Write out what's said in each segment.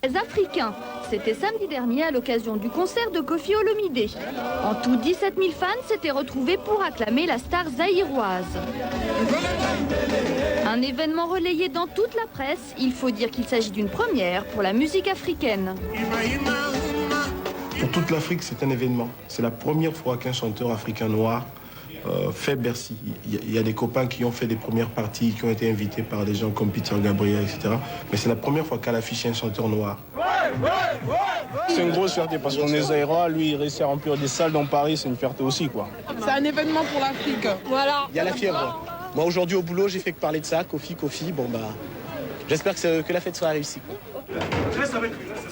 Les Africains. C'était samedi dernier à l'occasion du concert de Koffi Olomidé. En tout, 17 000 fans s'étaient retrouvés pour acclamer la star zaïroise. Un événement relayé dans toute la presse, il faut dire qu'il s'agit d'une première pour la musique africaine. Pour toute l'Afrique, c'est un événement. C'est la première fois qu'un chanteur africain noir fait Bercy. Il y a des copains qui ont fait des premières parties, qui ont été invités par des gens comme Peter Gabriel, etc. Mais c'est la première fois qu'à l'affiche il y a un chanteur noir. C'est une grosse fierté parce qu'on est zaïrois, lui il réussit à remplir des salles dans Paris, c'est une fierté aussi quoi. C'est un événement pour l'Afrique. Voilà. Il y a la fièvre. Moi aujourd'hui au boulot j'ai fait que parler de ça, Koffi, bon bah j'espère que la fête soit réussie.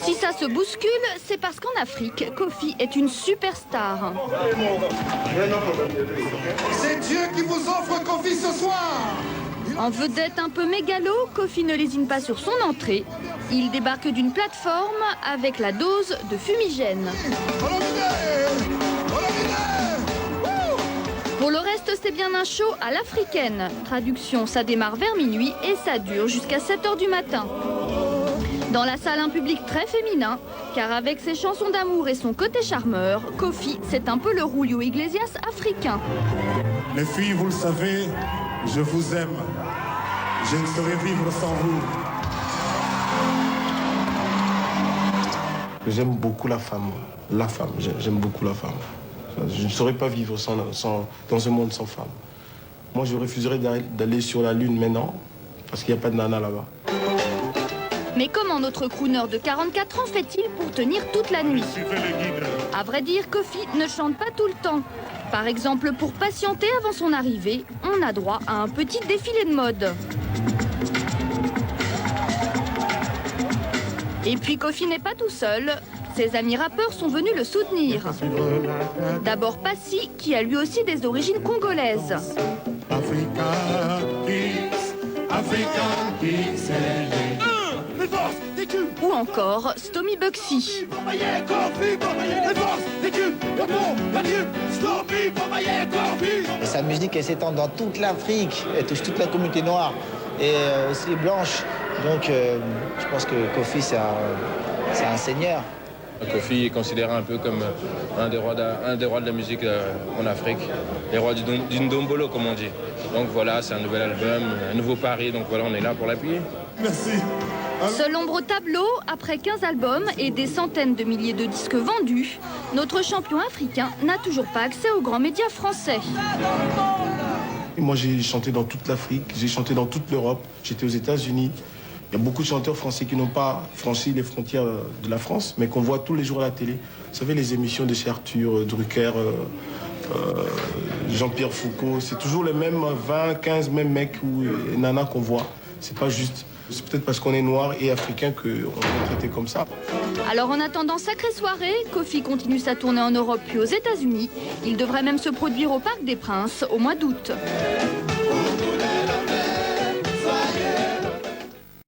Si ça se bouscule, c'est parce qu'en Afrique, Koffi est une superstar. C'est Dieu qui vous offre Koffi ce soir. En vedette un peu mégalo, Koffi ne lésine pas sur son entrée. Il débarque d'une plateforme avec la dose de fumigène. Pour le reste, c'est bien un show à l'africaine. Traduction, ça démarre vers minuit et ça dure jusqu'à 7 h du matin. Dans la salle, un public très féminin, car avec ses chansons d'amour et son côté charmeur, Koffi, c'est un peu le Julio Iglesias africain. Les filles, vous le savez, je vous aime. Je ne saurais vivre sans vous. J'aime beaucoup la femme. J'aime beaucoup la femme. Je ne saurais pas vivre dans un monde sans femme. Moi, je refuserais d'aller sur la Lune maintenant, parce qu'il n'y a pas de nana là-bas. Mais comment notre crooner de 44 ans fait-il pour tenir toute la nuit? À vrai dire, Koffi ne chante pas tout le temps. Par exemple, pour patienter avant son arrivée, on a droit à un petit défilé de mode. Et puis Koffi n'est pas tout seul. Ses amis rappeurs sont venus le soutenir. D'abord Passy, qui a lui aussi des origines congolaises. Ou encore Stomy Bugsy. Et sa musique, elle s'étend dans toute l'Afrique, elle touche toute la communauté noire et aussi les blanches. Donc je pense que Koffi, c'est un seigneur. Koffi est considéré un peu comme un des rois de la musique en Afrique, les rois du Ndombolo comme on dit. Donc voilà, c'est un nouvel album, un nouveau pari, donc voilà, on est là pour l'appuyer. Merci. Seul ombre au tableau, après 15 albums et des centaines de milliers de disques vendus, notre champion africain n'a toujours pas accès aux grands médias français. Moi, j'ai chanté dans toute l'Afrique, j'ai chanté dans toute l'Europe, j'étais aux États-Unis. Il y a beaucoup de chanteurs français qui n'ont pas franchi les frontières de la France, mais qu'on voit tous les jours à la télé. Vous savez, les émissions de chez Arthur, Drucker, Jean-Pierre Foucault, c'est toujours les mêmes 20, 15 mêmes mecs ou nanas qu'on voit. C'est pas juste. C'est peut-être parce qu'on est noir et africain qu'on est traité comme ça. Alors en attendant sacrée soirée, Koffi continue sa tournée en Europe puis aux États-Unis. Il devrait même se produire au Parc des Princes au mois d'août.